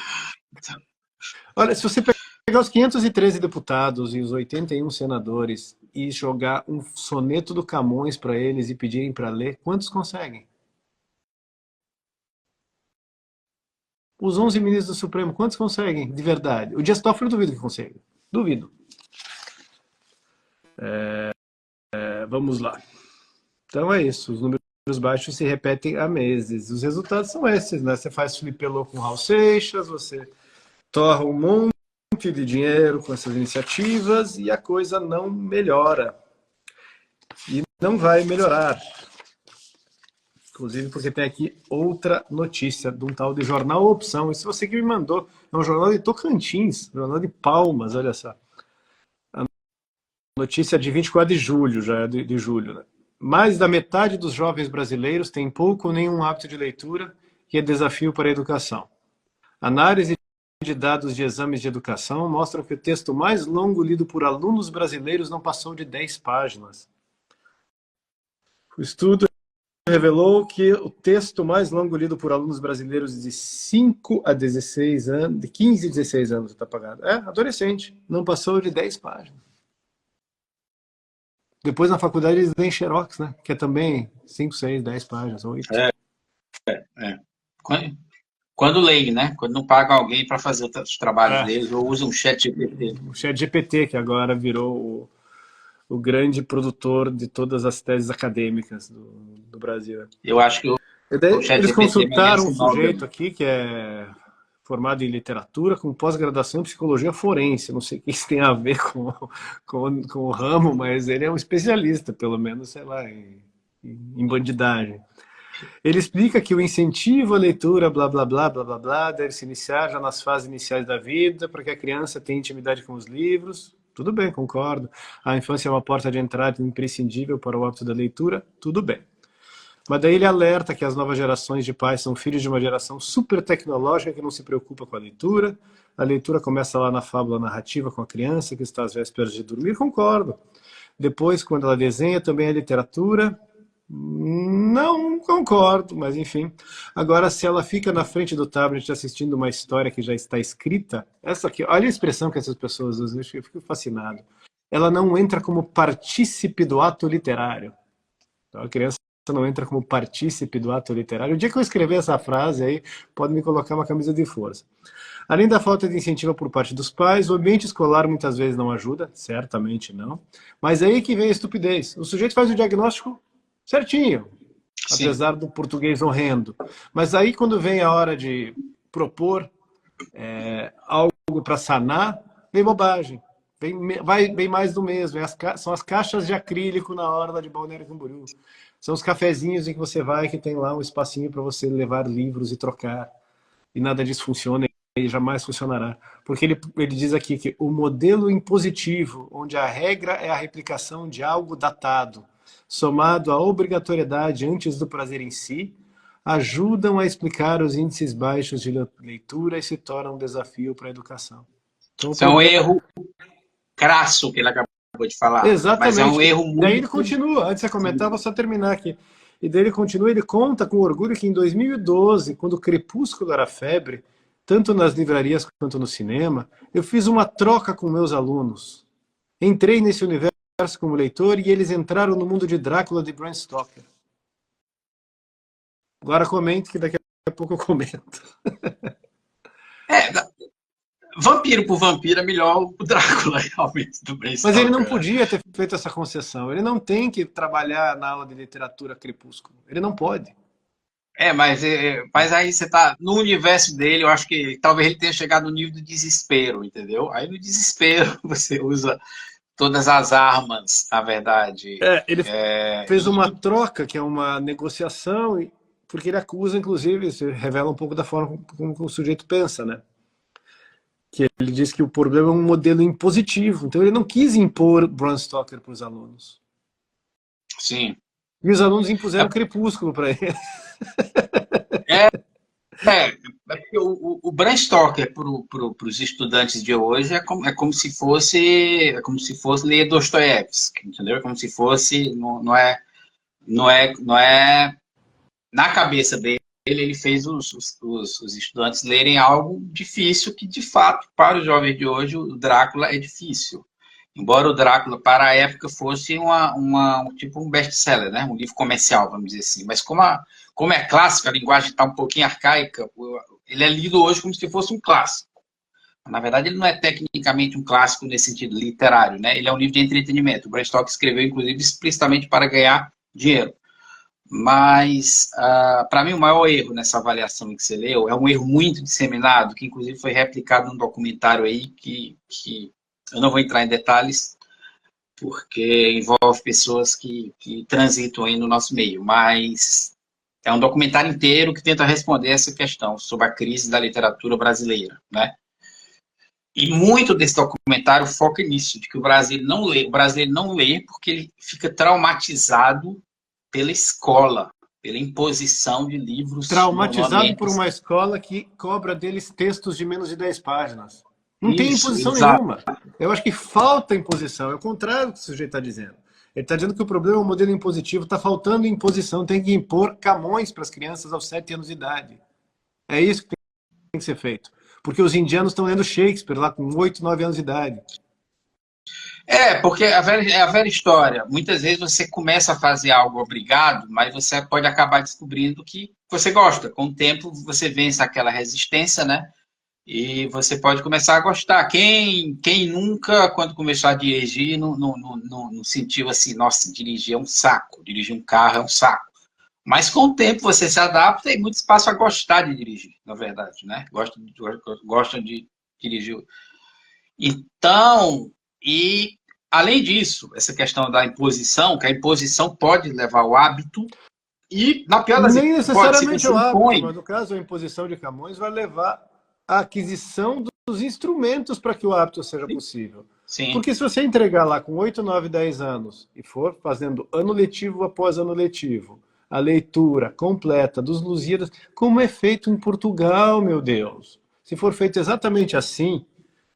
Speaker 1: Olha, se você pegar os 513 deputados e os 81 senadores e jogar um soneto do Camões para eles e pedirem para ler, quantos conseguem? Os 11 ministros do Supremo, quantos conseguem de verdade? O Dias Toffoli eu duvido que consiga. Duvido. Vamos lá. Então é isso. Os números baixos se repetem há meses. Os resultados são esses, né? Você faz flipelô com Raul Seixas, você torra um monte de dinheiro com essas iniciativas e a coisa não melhora. E não vai melhorar. Inclusive porque tem aqui outra notícia de um tal de Jornal Opção. Isso você que me mandou. É um jornal de Tocantins, jornal de Palmas, olha só. A notícia de 24 de julho, já é de julho, né? Mais da metade dos jovens brasileiros tem pouco ou nenhum hábito de leitura, que é desafio para a educação. Análise de dados de exames de educação mostram que o texto mais longo lido por alunos brasileiros não passou de 10 páginas. O estudo revelou que o texto mais longo lido por alunos brasileiros de 5 a 16 anos, de 15 a 16 anos, está pagado. Adolescente, não passou de 10 páginas. Depois na faculdade eles leem Xerox, né? Que é também 5, 6, 10 páginas, 8.
Speaker 2: Quando leem, né? Quando não pagam alguém para fazer os trabalhos deles, ou usam o chat GPT.
Speaker 1: O chat GPT, que agora virou o grande produtor de todas as teses acadêmicas do Brasil.
Speaker 2: Eu acho que
Speaker 1: eles consultaram um sujeito aqui que é formado em literatura com pós-graduação em psicologia forense. Não sei o que isso tem a ver com o ramo, mas ele é um especialista, pelo menos, sei lá, em bandidagem. Ele explica que o incentivo à leitura, blá, blá, blá, blá, blá, blá, deve se iniciar já nas fases iniciais da vida, para que a criança tenha intimidade com os livros. Tudo bem, concordo. A infância é uma porta de entrada imprescindível para o hábito da leitura. Tudo bem. Mas daí ele alerta que as novas gerações de pais são filhos de uma geração super tecnológica que não se preocupa com a leitura. A leitura começa lá na fábula narrativa com a criança que está às vésperas de dormir. Concordo. Depois, quando ela desenha, também é literatura. Não concordo, mas enfim. Agora, se ela fica na frente do tablet assistindo uma história que já está escrita, essa aqui, olha a expressão que essas pessoas usam, eu fico fascinado. Ela não entra como partícipe do ato literário. Então, a criança não entra como partícipe do ato literário. O dia que eu escrever essa frase aí, pode me colocar uma camisa de força. Além da falta de incentivo por parte dos pais, o ambiente escolar muitas vezes não ajuda, certamente não. Mas aí que vem a estupidez. O sujeito faz o diagnóstico certinho, sim, apesar do português horrendo. Mas aí, quando vem a hora de propor algo para sanar, vem bobagem. Vem mais do mesmo. São as caixas de acrílico na orla de Balneário Camboriú. São os cafezinhos em que você vai, que tem lá um espacinho para você levar livros e trocar. E nada disso funciona e jamais funcionará. Porque ele diz aqui que o modelo impositivo, onde a regra é a replicação de algo datado, somado à obrigatoriedade antes do prazer em si, ajudam a explicar os índices baixos de leitura e se tornam um desafio para a educação. Então,
Speaker 2: isso é um erro crasso que ele acabou de falar.
Speaker 1: Exatamente.
Speaker 2: Mas é um erro muito...
Speaker 1: Daí ele continua, antes de você comentar, vou só terminar aqui. E daí ele continua, ele conta com orgulho que em 2012, quando o Crepúsculo era febre, tanto nas livrarias quanto no cinema, eu fiz uma troca com meus alunos. Entrei nesse universo como leitor e eles entraram no mundo de Drácula de Bram Stoker. Agora comente que daqui a pouco eu comento.
Speaker 2: Vampiro por vampiro é melhor o Drácula, realmente, do Bram Stoker.
Speaker 1: Mas ele não podia ter feito essa concessão. Ele não tem que trabalhar na aula de literatura Crepúsculo. Ele não pode.
Speaker 2: Mas aí você tá no universo dele, eu acho que talvez ele tenha chegado no nível do desespero, entendeu? Aí no desespero você usa todas as armas, na verdade.
Speaker 1: Ele fez uma troca, que é uma negociação, porque ele acusa, inclusive, isso revela um pouco da forma como o sujeito pensa, né? Que ele diz que o problema é um modelo impositivo. Então ele não quis impor Bram Stoker para os alunos.
Speaker 2: Sim.
Speaker 1: E os alunos impuseram Crepúsculo para ele.
Speaker 2: O Bram Stoker para os estudantes de hoje é como se fosse ler Dostoiévski, entendeu? É como se fosse, não é na cabeça dele, ele fez os estudantes lerem algo difícil, que de fato para os jovens de hoje o Drácula é difícil. Embora o Drácula para a época fosse tipo um best-seller, né? Um livro comercial, vamos dizer assim. Mas como é clássico, a linguagem está um pouquinho arcaica, ele é lido hoje como se fosse um clássico. Na verdade, ele não é tecnicamente um clássico nesse sentido literário, né? Ele é um livro de entretenimento. O Bram Stoker escreveu, inclusive, explicitamente para ganhar dinheiro. Mas, para mim, o maior erro nessa avaliação que você leu é um erro muito disseminado, que inclusive foi replicado num documentário aí que eu não vou entrar em detalhes, porque envolve pessoas que transitam aí no nosso meio, mas é um documentário inteiro que tenta responder essa questão sobre a crise da literatura brasileira, né? E muito desse documentário foca nisso, de que o brasileiro não lê porque ele fica traumatizado pela escola, pela imposição de livros no
Speaker 1: Traumatizado
Speaker 2: ambiente.
Speaker 1: por uma escola que cobra deles textos de menos de 10 páginas. Não tem
Speaker 2: Isso,
Speaker 1: imposição
Speaker 2: exato.
Speaker 1: nenhuma. Eu acho que falta imposição. É o contrário do que o sujeito está dizendo. Ele está dizendo que o problema é o modelo impositivo. Está faltando imposição. Tem que impor Camões para as crianças aos 7 anos de idade. É isso que tem que ser feito. Porque os indianos estão lendo Shakespeare lá com 8, 9 anos de idade.
Speaker 2: Porque é a velha história. Muitas vezes você começa a fazer algo obrigado, mas você pode acabar descobrindo que você gosta. Com o tempo, você vence aquela resistência, né? E você pode começar a gostar. Quem nunca, quando começou a dirigir, não sentiu assim, nossa, dirigir é um saco, dirigir um carro é um saco. Mas com o tempo você se adapta e muito espaço a gostar de dirigir, na verdade, né? Gostam de dirigir. Então, e além disso, essa questão da imposição, que a imposição pode levar ao hábito, e na pior das
Speaker 1: Nem
Speaker 2: hipóteses, se
Speaker 1: necessariamente
Speaker 2: você
Speaker 1: o hábito,
Speaker 2: impõe.
Speaker 1: mas no caso a imposição de Camões vai levar à aquisição dos instrumentos para que o hábito seja possível.
Speaker 2: Sim,
Speaker 1: Porque se você entregar lá com 8, 9, 10 anos e for fazendo ano letivo após ano letivo, a leitura completa dos Lusíadas, como é feito em Portugal, meu Deus. Se for feito exatamente assim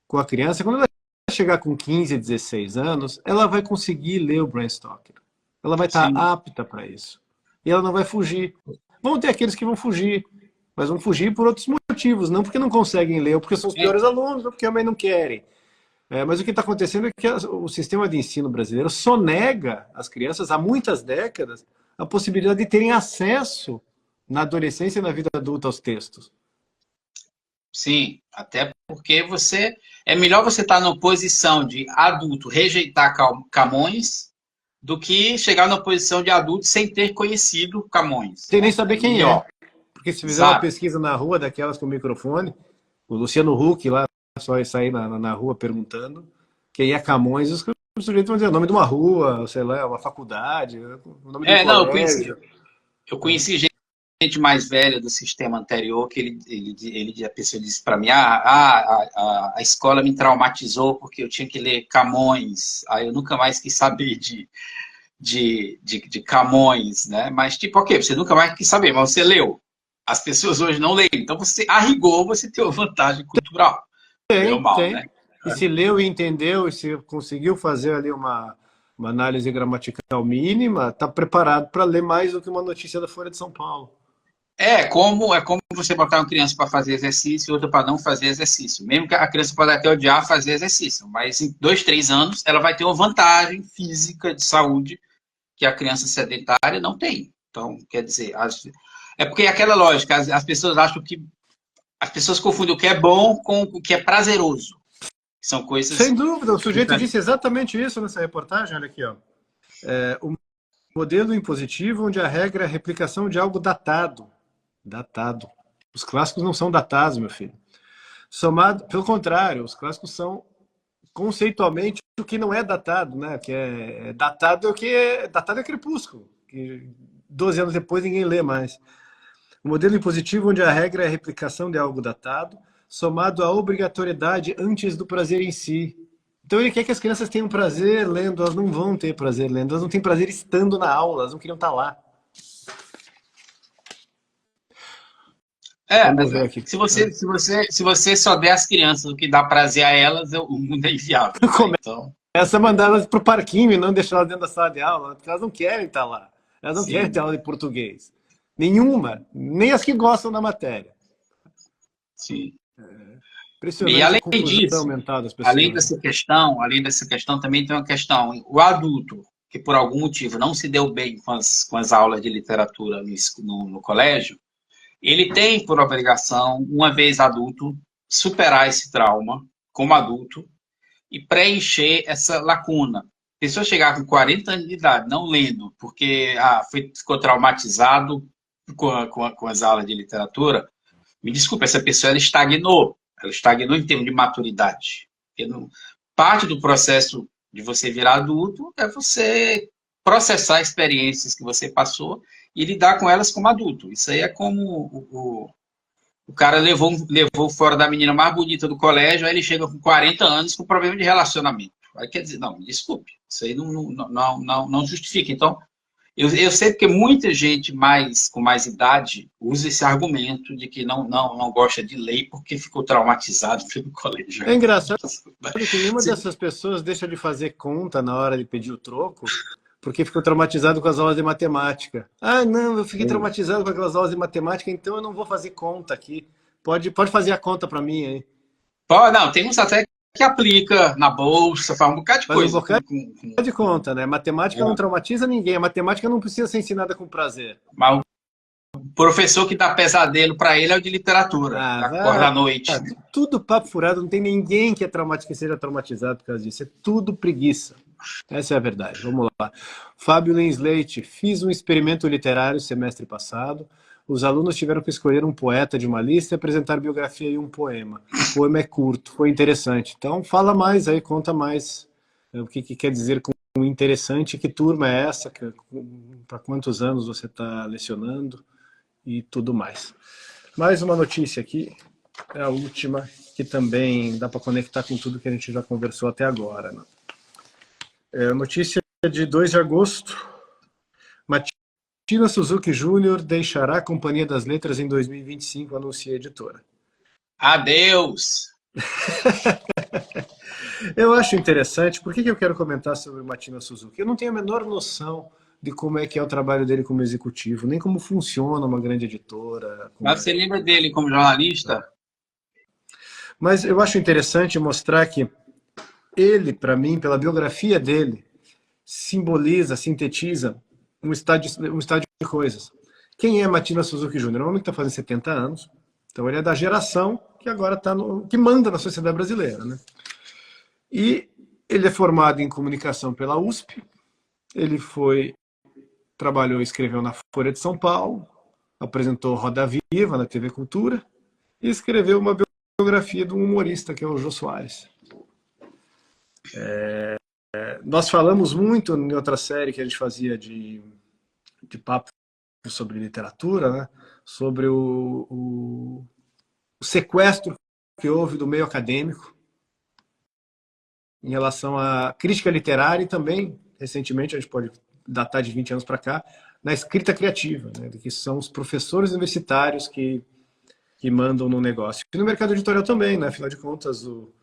Speaker 1: com a criança, quando ela chegar com 15, 16 anos, ela vai conseguir ler o Bram Stoker. Ela vai estar
Speaker 2: sim.
Speaker 1: apta para isso. E ela não vai fugir. Vão ter aqueles que vão fugir, mas vão fugir por outros motivos, não porque não conseguem ler, ou porque são os
Speaker 2: É,
Speaker 1: piores alunos, ou porque também não querem. Mas o que está acontecendo é que o sistema de ensino brasileiro sonega às crianças, há muitas décadas, a possibilidade de terem acesso na adolescência e na vida adulta aos textos.
Speaker 2: sim, até porque é melhor você estar na posição de adulto rejeitar Camões do que chegar na posição de adulto sem ter conhecido Camões,
Speaker 1: Sem nem
Speaker 2: né?
Speaker 1: saber
Speaker 2: É
Speaker 1: quem é.
Speaker 2: melhor.
Speaker 1: Porque se fizer uma
Speaker 2: Exato.
Speaker 1: pesquisa na rua, daquelas com microfone, o Luciano Huck lá, só sair na rua perguntando quem é Camões, os sujeitos vão dizer o nome de uma rua, sei lá, uma faculdade, o nome de um
Speaker 2: Não,
Speaker 1: colégio.
Speaker 2: eu conheci gente mais velha do sistema anterior que a pessoa disse para mim, a escola me traumatizou porque eu tinha que ler Camões, aí eu nunca mais quis saber de Camões, né? Mas tipo, ok, você nunca mais quis saber, mas você leu. As pessoas hoje não leem, então você, a rigor, você tem uma vantagem cultural, bem ou
Speaker 1: Tem,
Speaker 2: mal,
Speaker 1: tem.
Speaker 2: né?
Speaker 1: E se leu e entendeu, e se conseguiu fazer ali uma análise gramatical mínima, está preparado para ler mais do que uma notícia da Folha de São Paulo.
Speaker 2: É como você botar uma criança para fazer exercício e outra para não fazer exercício. Mesmo que a criança pode até odiar fazer exercício, mas em 2, 3 anos ela vai ter uma vantagem física de saúde que a criança sedentária não tem. Então, quer dizer, é porque é aquela lógica, as pessoas acham que as pessoas confundem o que é bom com o que é prazeroso. São
Speaker 1: Sem
Speaker 2: coisas
Speaker 1: dúvida, o sujeito
Speaker 2: diferentes.
Speaker 1: disse exatamente isso nessa reportagem, olha aqui, ó. O modelo impositivo onde a regra é a replicação de algo datado. Datado. Os clássicos não são datados, meu filho. Somado, pelo contrário, os clássicos são conceitualmente o que não é datado, né? Que é datado é o que é datado é Crepúsculo, que 12 anos depois ninguém lê mais. O modelo impositivo onde a regra é a replicação de algo datado, somado à obrigatoriedade antes do prazer em si. Então ele quer que as crianças tenham prazer lendo, elas não vão ter prazer lendo, elas não têm prazer estando na aula, elas não queriam estar lá. Vamos ver aqui.
Speaker 2: Se você só der às crianças o que dá prazer a elas, o mundo é inviável, né? Então,
Speaker 1: Começa a mandar elas para o parquinho e não deixar elas dentro da sala de aula, porque elas não querem estar lá. Elas não querem ter
Speaker 2: sim,
Speaker 1: aula de português. Nenhuma, nem as que gostam da matéria.
Speaker 2: sim. E
Speaker 1: Impressionante a
Speaker 2: além
Speaker 1: confusão
Speaker 2: disso,
Speaker 1: mental das
Speaker 2: além
Speaker 1: pessoas.
Speaker 2: dessa questão, também tem uma questão. O adulto que por algum motivo não se deu bem com as aulas de literatura no colégio, ele tem por obrigação, uma vez adulto, superar esse trauma como adulto e preencher essa lacuna. A pessoa chegar com 40 anos de idade não lendo porque ficou traumatizado com as aulas de literatura, me desculpe, essa pessoa ela estagnou em termos de maturidade. Parte do processo de você virar adulto é você processar experiências que você passou e lidar com elas como adulto. Isso aí é como o cara levou fora da menina mais bonita do colégio, aí ele chega com 40 anos com problema de relacionamento. Aí quer dizer, não, desculpe, isso aí não justifica. Então, eu sei porque muita gente com mais idade usa esse argumento de que não gosta de lei porque ficou traumatizado pelo colégio.
Speaker 1: É engraçado que nenhuma dessas pessoas deixa de fazer conta na hora de pedir o troco, porque ficou traumatizado com as aulas de matemática. Ah, não, eu fiquei traumatizado com aquelas aulas de matemática, então eu não vou fazer conta aqui. Pode fazer a conta para mim aí.
Speaker 2: Não, tem uns até que aplica na bolsa, faz um bocado de coisa.
Speaker 1: Um bocado de conta, né? Matemática não traumatiza ninguém. A matemática não precisa ser ensinada com prazer.
Speaker 2: Mas o professor que dá pesadelo para ele é o de literatura, que acorda à noite.
Speaker 1: Tudo papo furado, não tem ninguém que seja traumatizado por causa disso. É tudo preguiça. Essa é a verdade. Vamos lá. Fábio Lins Leite. Fiz um experimento literário semestre passado. Os alunos tiveram que escolher um poeta de uma lista e apresentar biografia e um poema. O poema é curto, foi interessante. Então, fala mais aí, conta mais o que quer dizer com interessante, que turma é essa, para quantos anos você está lecionando e tudo mais. Mais uma notícia aqui, é a última, que também dá para conectar com tudo que a gente já conversou até agora. Né? É notícia de 2 de agosto. Matina Suzuki Jr. deixará a Companhia das Letras em 2025, anuncia a editora.
Speaker 2: Adeus!
Speaker 1: Eu acho interessante. Por que eu quero comentar sobre Matina Suzuki? Eu não tenho a menor noção de como é que é o trabalho dele como executivo, nem como funciona uma grande editora.
Speaker 2: Mas você lembra dele como jornalista?
Speaker 1: Mas eu acho interessante mostrar que ele, para mim, pela biografia dele, simboliza, sintetiza um estado de coisas. Quem é Matina Suzuki Jr.? É um homem que está fazendo 70 anos, então ele é da geração que agora que manda na sociedade brasileira, né? E ele é formado em comunicação pela USP, ele trabalhou e escreveu na Folha de São Paulo, apresentou Roda Viva na TV Cultura e escreveu uma biografia de um humorista que é o Jô Soares. Nós falamos muito em outra série que a gente fazia de papo sobre literatura, né? Sobre o sequestro que houve do meio acadêmico em relação à crítica literária e também, recentemente, a gente pode datar de 20 anos para cá, na escrita criativa, né? Que são os professores universitários que mandam no negócio. E no mercado editorial também, né? Afinal de contas, o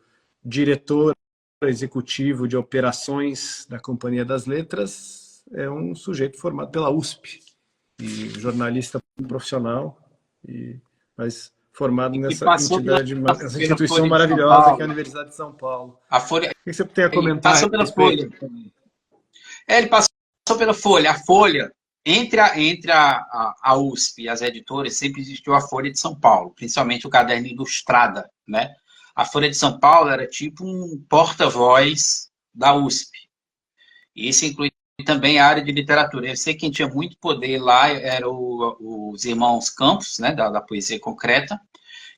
Speaker 1: diretor executivo de operações da Companhia das Letras é um sujeito formado pela USP, e jornalista profissional, mas formado nessa entidade, essa instituição maravilhosa que é a Universidade de São Paulo.
Speaker 2: A Folha,
Speaker 1: o que você tem a comentar?
Speaker 2: Ele passou pela Folha. Ele passou pela Folha. A Folha, entre a USP e as editoras, sempre existiu a Folha de São Paulo, principalmente o caderno Ilustrada, né? A Folha de São Paulo era tipo um porta-voz da USP. E isso inclui também a área de literatura. Eu sei que quem tinha muito poder lá eram os irmãos Campos, né, da poesia concreta,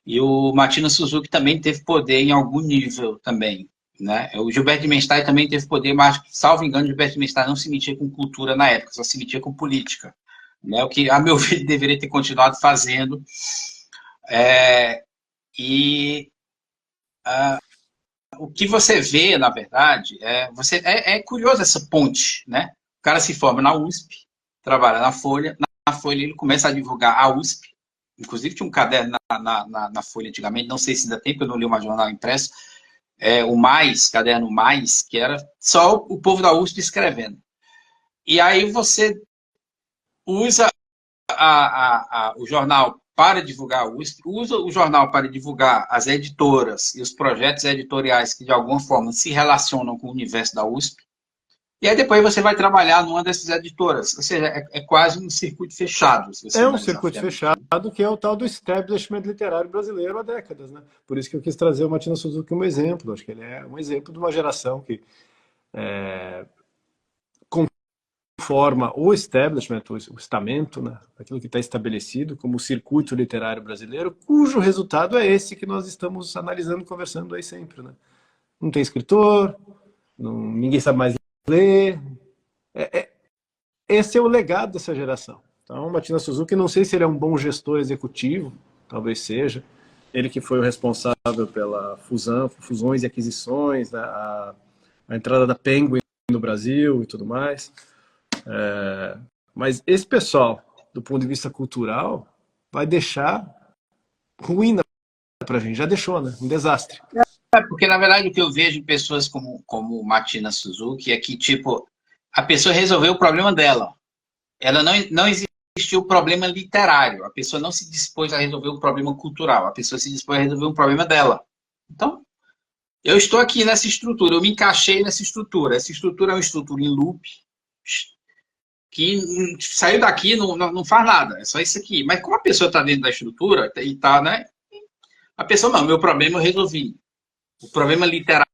Speaker 2: e o Matina Suzuki também teve poder em algum nível também. Né? O Gilberto de Menstein também teve poder, mas, salvo engano, o Gilberto de Menstein não se metia com cultura na época, só se metia com política. Né? O que, a meu ver, deveria ter continuado fazendo. O que você vê, na verdade, é curioso essa ponte, né? O cara se forma na USP, trabalha na Folha ele começa a divulgar a USP, inclusive tinha um caderno na Folha antigamente, não sei se ainda tem, porque eu não li uma jornal impresso, o Mais, caderno Mais, que era só o povo da USP escrevendo. E aí você usa o jornal para divulgar a USP, usa o jornal para divulgar as editoras e os projetos editoriais que, de alguma forma, se relacionam com o universo da USP, e aí depois você vai trabalhar numa dessas editoras. Ou seja, é quase um circuito fechado.
Speaker 1: É um circuito fechado, que é o tal do establishment literário brasileiro há décadas. Né? Por isso que eu quis trazer o Matina Suzuki como exemplo. Acho que ele é um exemplo de uma geração que conforma o establishment, o estamento, né? Aquilo que está estabelecido como o circuito literário brasileiro, cujo resultado é esse que nós estamos analisando e conversando aí sempre. Né? Não tem escritor, ninguém sabe mais ler. Esse é o legado dessa geração. Então, Machina Suzuki, não sei se ele é um bom gestor executivo, talvez seja. Ele que foi o responsável pela fusões e aquisições, a entrada da Penguin no Brasil e tudo mais. Mas esse pessoal, do ponto de vista cultural, vai deixar ruína pra gente. Já deixou, né? Um desastre.
Speaker 2: Porque, na verdade, o que eu vejo em pessoas como Machina Suzuki é que, tipo, a pessoa resolveu o problema dela. Ela não existiu o problema literário. A pessoa não se dispôs a resolver o problema cultural. A pessoa se dispôs a resolver um problema dela. Então, eu estou aqui nessa estrutura. Eu me encaixei nessa estrutura. Essa estrutura é uma estrutura em loop que saiu daqui não faz nada. É só isso aqui. Mas como a pessoa está dentro da estrutura e está, né? A pessoa, não, meu problema eu resolvi. O problema literário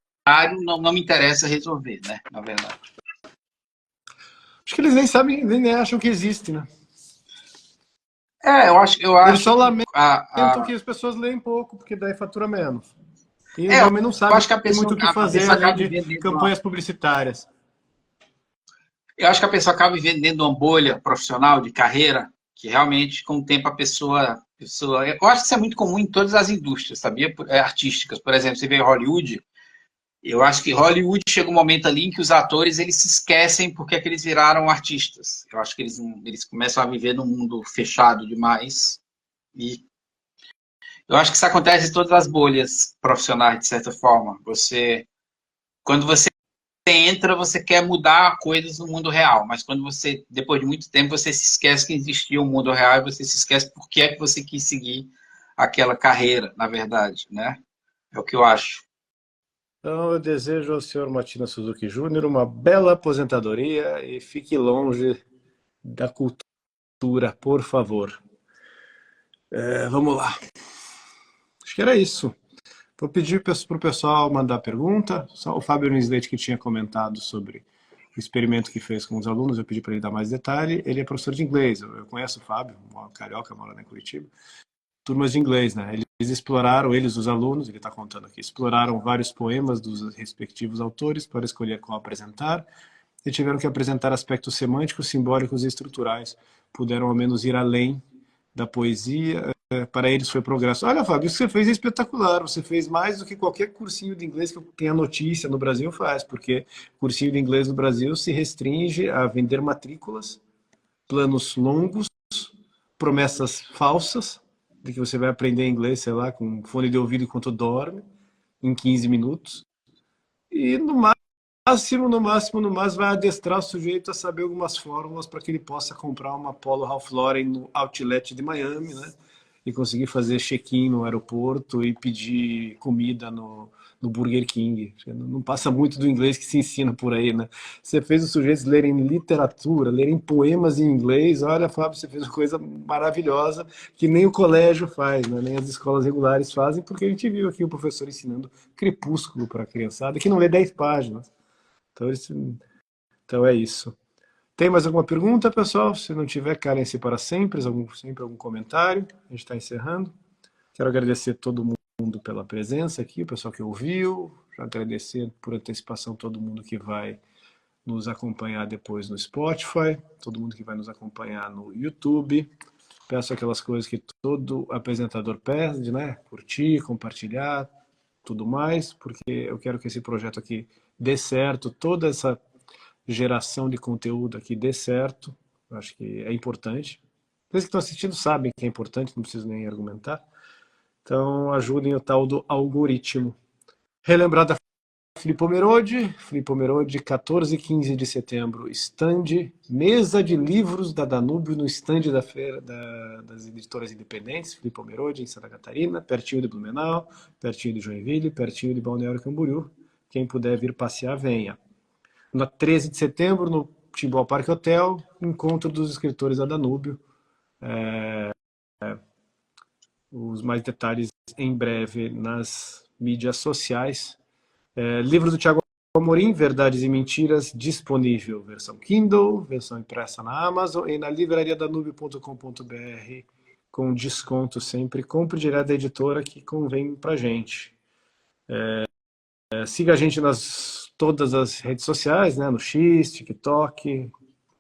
Speaker 2: não me interessa resolver, né? Na verdade.
Speaker 1: Acho que eles nem sabem, nem acham que existe, né?
Speaker 2: Eu acho
Speaker 1: eles só
Speaker 2: que
Speaker 1: lamentam que as pessoas leem pouco, porque daí fatura menos. E
Speaker 2: eu
Speaker 1: realmente não sabem
Speaker 2: acho que
Speaker 1: muito o que fazer além de campanhas publicitárias.
Speaker 2: Eu acho que a pessoa acaba vivendo dentro de uma bolha profissional, de carreira, que realmente, com o tempo, a pessoa. Eu acho que isso é muito comum em todas as indústrias, sabia? Artísticas. Por exemplo, você vê Hollywood. Eu acho que Hollywood chega um momento ali em que os atores eles se esquecem porque é que eles viraram artistas. Eu acho que eles começam a viver num mundo fechado demais. E eu acho que isso acontece em todas as bolhas profissionais, de certa forma. Quando você entra, você quer mudar coisas no mundo real, mas quando você, depois de muito tempo, você se esquece que existia um mundo real e você se esquece por que é que você quis seguir aquela carreira, na verdade, né? É o que eu acho.
Speaker 1: Então, eu desejo ao senhor Machina Suzuki Júnior uma bela aposentadoria e fique longe da cultura, por favor. Vamos lá. Acho que era isso. Vou pedir para o pessoal mandar pergunta. Só o Fábio Nislet que tinha comentado sobre o experimento que fez com os alunos, eu pedi para ele dar mais detalhe. Ele é professor de inglês. Eu conheço o Fábio, um carioca, mora lá em Curitiba. Turmas de inglês, né? Eles exploraram, os alunos, ele está contando aqui, exploraram vários poemas dos respectivos autores para escolher qual apresentar e tiveram que apresentar aspectos semânticos, simbólicos e estruturais. Puderam ao menos ir além da poesia. Para eles foi progresso. Olha, Fábio, isso que você fez é espetacular. Você fez mais do que qualquer cursinho de inglês que tenha notícia no Brasil faz, porque cursinho de inglês no Brasil se restringe a vender matrículas, planos longos, promessas falsas, de que você vai aprender inglês, sei lá, com fone de ouvido enquanto dorme, em 15 minutos. E no máximo, vai adestrar o sujeito a saber algumas fórmulas para que ele possa comprar uma Polo Ralph Lauren no outlet de Miami, né? E conseguir fazer check-in no aeroporto e pedir comida no Burger King. Não passa muito do inglês que se ensina por aí, né? Você fez os sujeitos lerem literatura, lerem poemas em inglês. Olha, Fábio, você fez uma coisa maravilhosa que nem o colégio faz, né? Nem as escolas regulares fazem, porque a gente viu aqui o professor ensinando Crepúsculo para a criançada, que não lê 10 páginas. Então é isso. Tem mais alguma pergunta, pessoal? Se não tiver, calem-se para sempre algum comentário. A gente está encerrando. Quero agradecer a todo mundo pela presença aqui, o pessoal que ouviu. Agradecer por antecipação todo mundo que vai nos acompanhar depois no Spotify, todo mundo que vai nos acompanhar no YouTube. Peço aquelas coisas que todo apresentador pede, né? Curtir, compartilhar, tudo mais, porque eu quero que esse projeto aqui dê certo, toda essa geração de conteúdo aqui dê certo. Eu acho que é importante. Vocês que estão assistindo sabem que é importante, não preciso nem argumentar. Então, ajudem o tal do algoritmo. Relembrar da Flipomerode, 14 e 15 de setembro, stand, mesa de livros da Danúbio no stand da feira das editoras independentes, Flipomerode, em Santa Catarina, pertinho de Blumenau, pertinho de Joinville, pertinho de Balneário Camboriú. Quem puder vir passear, venha. Na 13 de setembro, no Timbó Parque Hotel, encontro dos escritores da Danúbio. Os mais detalhes em breve nas mídias sociais. Livro do Thiago Amorim, Verdades e Mentiras, disponível. Versão Kindle, versão impressa na Amazon e na livrariadanubio.com.br com desconto sempre. Compre direto da editora que convém pra gente. Siga a gente nas todas as redes sociais, né? No X, TikTok,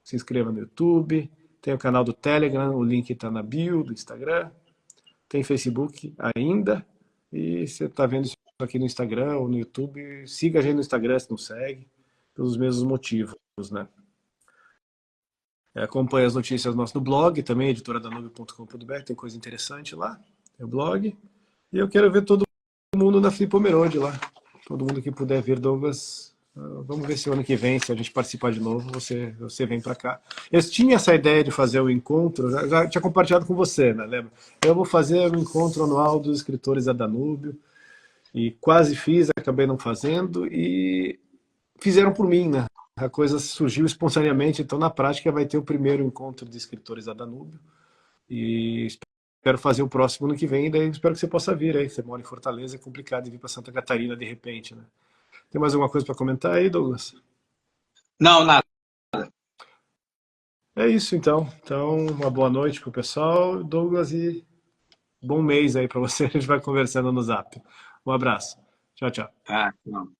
Speaker 1: se inscreva no YouTube, tem o canal do Telegram, o link está na bio do Instagram, tem Facebook ainda, e você está vendo isso aqui no Instagram ou no YouTube, siga a gente no Instagram se não segue, pelos mesmos motivos, né? Acompanhe as notícias no blog também, editoradanube.com.br, tem coisa interessante lá, é o blog. E eu quero ver todo mundo na Flipomerode lá. Todo mundo que puder vir, Douglas. Vamos ver se o ano que vem, se a gente participar de novo, você vem para cá. Eu tinha essa ideia de fazer o encontro, já tinha compartilhado com você, né? Lembra? Eu vou fazer o encontro anual dos escritores da Danúbio. E quase fiz, acabei não fazendo. E fizeram por mim, né? A coisa surgiu espontaneamente, então na prática vai ter o primeiro encontro de escritores da Danúbio. E espero fazer o próximo ano que vem, e daí espero que você possa vir aí. Você mora em Fortaleza, é complicado vir para Santa Catarina de repente, né? Tem mais alguma coisa para comentar aí, Douglas?
Speaker 2: Não, nada.
Speaker 1: É isso então. Então, uma boa noite pro pessoal, Douglas, e bom mês aí para você. A gente vai conversando no Zap. Um abraço. Tchau, tchau.
Speaker 2: Ah, não.